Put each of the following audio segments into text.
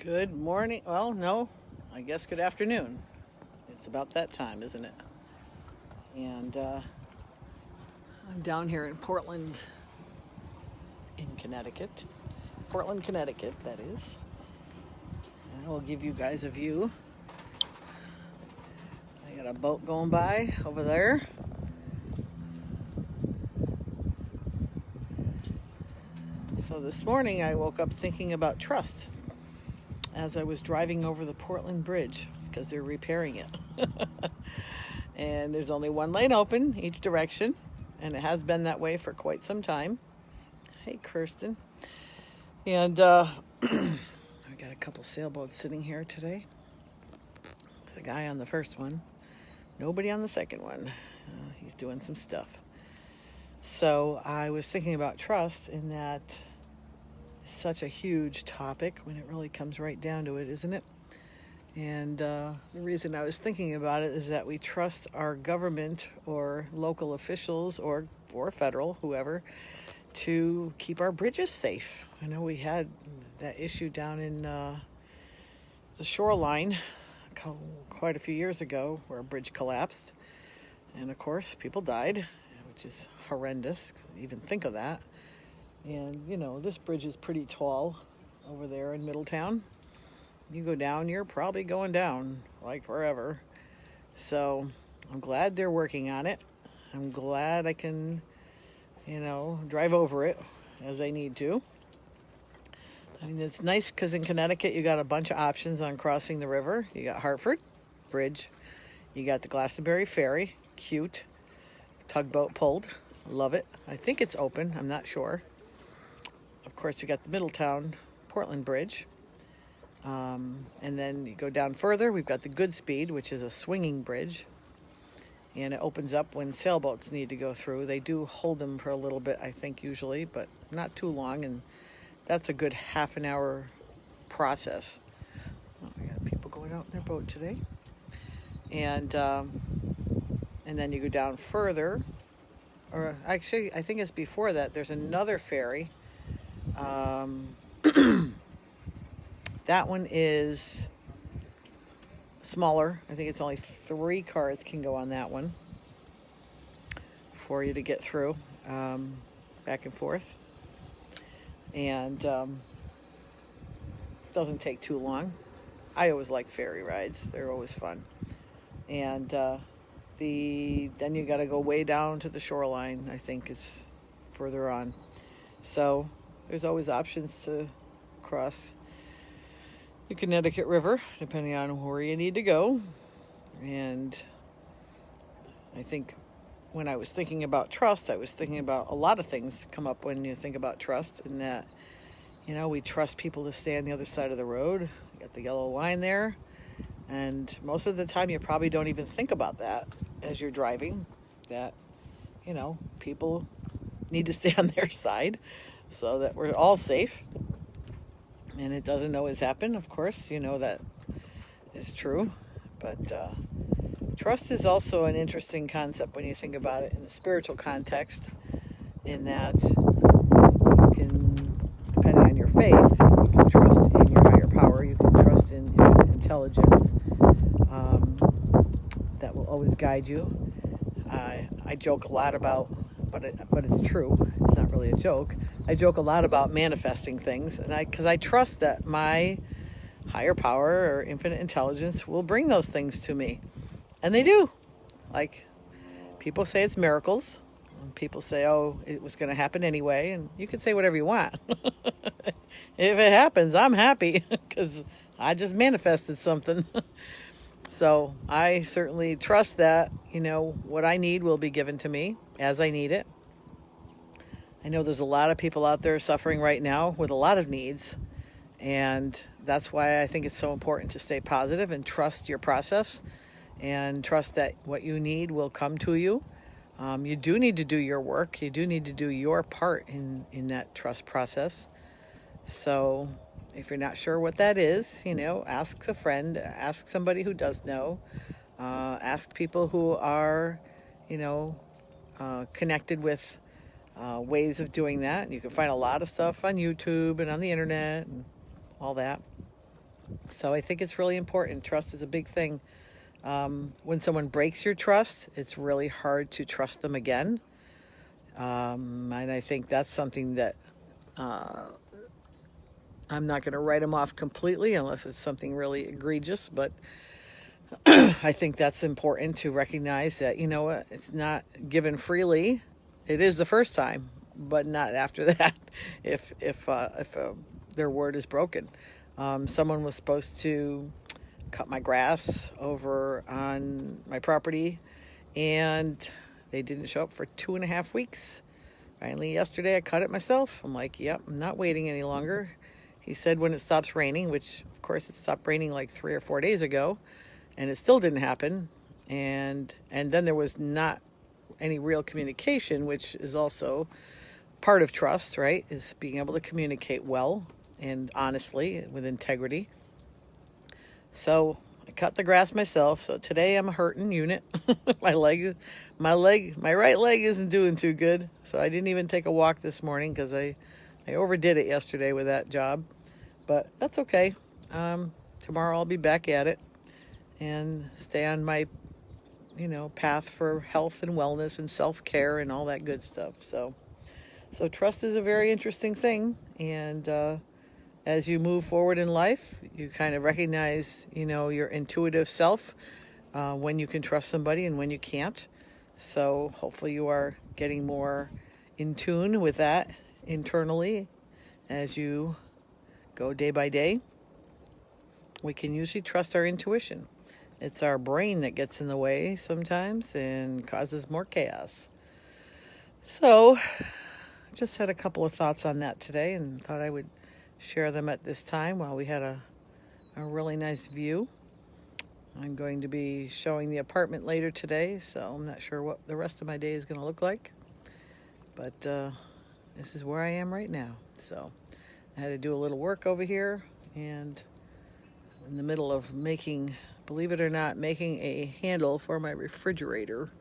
Good morning. Well, no, I guess good afternoon. It's about that time, isn't it? And I'm down here in Portland, in Connecticut. Portland, Connecticut, that is. And I will give you guys a view. I got a boat going by over there. So this morning I woke up thinking about trust as I was driving over the Portland Bridge because they're repairing it. And there's only one lane open each direction, and it has been that way for quite some time. Hey, Kirsten. And I got a couple sailboats sitting here today. There's a guy on the first one, nobody on the second one. He's doing some stuff. So I was thinking about trust in that it's such a huge topic when it really comes right down to it, isn't it? And the reason I was thinking about it is that we trust our government or local officials or federal, whoever, to keep our bridges safe. I know we had that issue down in the shoreline quite a few years ago where a bridge collapsed. And of course, people died, which is horrendous. Even think of that. And, you know, this bridge is pretty tall over there in Middletown. You go down, you're probably going down like forever. So I'm glad they're working on it. I'm glad I can, drive over it as I need to. I mean, it's nice because in Connecticut, you got a bunch of options on crossing the river. You got Hartford Bridge. You got the Glastonbury Ferry. Cute. Tugboat pulled. Love it. I think it's open. I'm not sure. Of course, you got the Middletown Portland Bridge. And then you go down further, we've got the Goodspeed, which is a swinging bridge. And it opens up when sailboats need to go through. They do hold them for a little bit, I think, usually, but not too long. And that's a good half an hour process. Oh, we got people going out in their boat today. And then you go down further. Or actually, I think it's before that. There's another ferry. That one is smaller. I think it's only 3 cars can go on that one for you to get through, back and forth. And doesn't take too long. I always like ferry rides. They're always fun. And then you got to go way down to the shoreline, I think is further on. So there's always options to cross the Connecticut River, depending on where you need to go. And I think when I was thinking about trust, I was thinking about a lot of things come up when you think about trust, in that, we trust people to stay on the other side of the road. You got the yellow line there. And most of the time, you probably don't even think about that as you're driving, that, people need to stay on their side so that we're all safe. And it doesn't always happen, of course. That is true. But trust is also an interesting concept when you think about it in the spiritual context, in that you can, depending on your faith, you can trust in your higher power. You can trust in intelligence that will always guide you. I joke a lot about, but it's true. It's not really a joke. I joke a lot about manifesting things, and because I trust that my higher power or infinite intelligence will bring those things to me, and they do. Like, people say it's miracles, and people say, "Oh, it was going to happen anyway," and you can say whatever you want. If it happens, I'm happy because I just manifested something. So I certainly trust that, what I need will be given to me as I need it. I know there's a lot of people out there suffering right now with a lot of needs, and that's why I think it's so important to stay positive and trust your process, and trust that what you need will come to you. You do need to do your work. You do need to do your part in that trust process. So if you're not sure what that is, ask a friend, ask somebody who does know, ask people who are, connected with ways of doing that. You can find a lot of stuff on YouTube and on the internet and all that. So I think it's really important. Trust is a big thing. When someone breaks your trust, it's really hard to trust them again. And I think that's something that I'm not going to write them off completely unless it's something really egregious. But I think that's important to recognize that, you know what, it's not given freely. It is the first time, but not after that. If their word is broken, someone was supposed to cut my grass over on my property, and they didn't show up for 2.5 weeks. Finally, yesterday I cut it myself. I'm like, yep, I'm not waiting any longer. He said when it stops raining, which of course it stopped raining like 3 or 4 days ago, and it still didn't happen. And then there was not any real communication, which is also part of trust, right? Is being able to communicate well and honestly with integrity. So I cut the grass myself. So today I'm a hurting unit. my right leg isn't doing too good. So I didn't even take a walk this morning because I overdid it yesterday with that job. But that's okay. Tomorrow I'll be back at it and stay on my, path for health and wellness and self-care and all that good stuff. So trust is a very interesting thing. And as you move forward in life, you kind of recognize, your intuitive self, when you can trust somebody and when you can't. So hopefully you are getting more in tune with that internally as you go day by day. We can usually trust our intuition. It's our brain that gets in the way sometimes and causes more chaos. So just had a couple of thoughts on that today and thought I would share them at this time while we had a really nice view. I'm going to be showing the apartment later today, so I'm not sure what the rest of my day is going to look like. But this is where I am right now. So I had to do a little work over here, and in the middle of making, believe it or not, making a handle for my refrigerator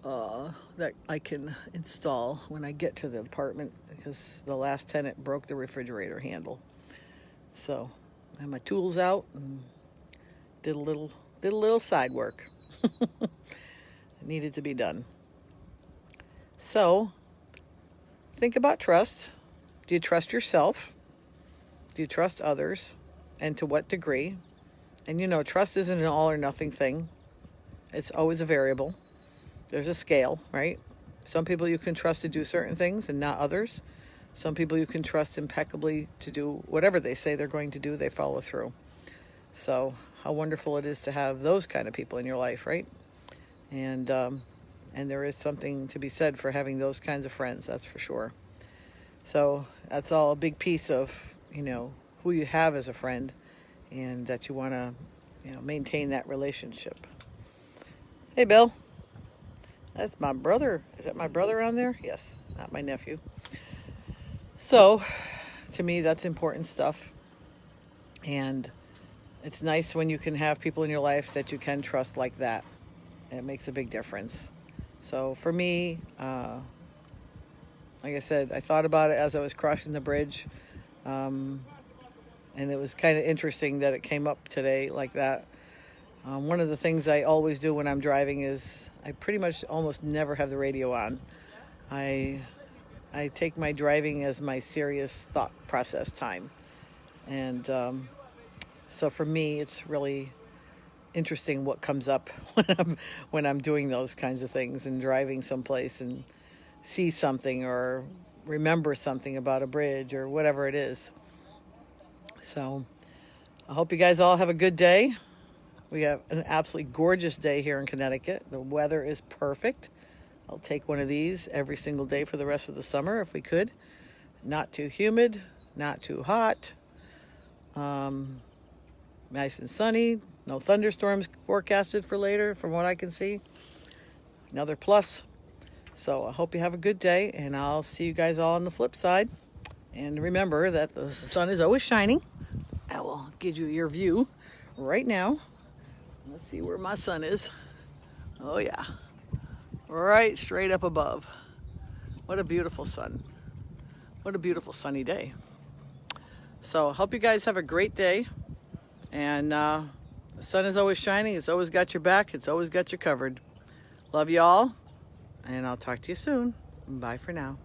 that I can install when I get to the apartment, because the last tenant broke the refrigerator handle. So I had my tools out and did a little side work. It needed to be done. So think about trust. Do you trust yourself? Do you trust others? And to what degree? And trust isn't an all or nothing thing. It's always a variable. There's a scale, right? Some people you can trust to do certain things and not others. Some people you can trust impeccably to do whatever they say they're going to do, they follow through. So how wonderful it is to have those kind of people in your life, right? And there is something to be said for having those kinds of friends, that's for sure. So that's all a big piece of, who you have as a friend, and that you want to, maintain that relationship. Hey, Bill. That's my brother. Is that my brother on there? Yes, not my nephew. So, to me, that's important stuff. And it's nice when you can have people in your life that you can trust like that. It makes a big difference. So for me, like I said, I thought about it as I was crossing the bridge. And it was kind of interesting that it came up today like that. One of the things I always do when I'm driving is I pretty much almost never have the radio on. I take my driving as my serious thought process time. And so for me, it's really interesting what comes up when I'm doing those kinds of things and driving someplace and see something or remember something about a bridge or whatever it is. So I hope you guys all have a good day. We have an absolutely gorgeous day here in Connecticut. The weather is perfect. I'll take one of these every single day for the rest of the summer if we could. Not too humid, not too hot. Nice and sunny. No thunderstorms forecasted for later from what I can see. Another plus. So I hope you have a good day, and I'll see you guys all on the flip side. And remember that the sun is always shining. I will give you your view right now. Let's see where my sun is. Oh yeah, right straight up above. What a beautiful sun. What a beautiful sunny day. So I hope you guys have a great day. And the sun is always shining. It's always got your back. It's always got you covered. Love you all, and I'll talk to you soon. Bye for now.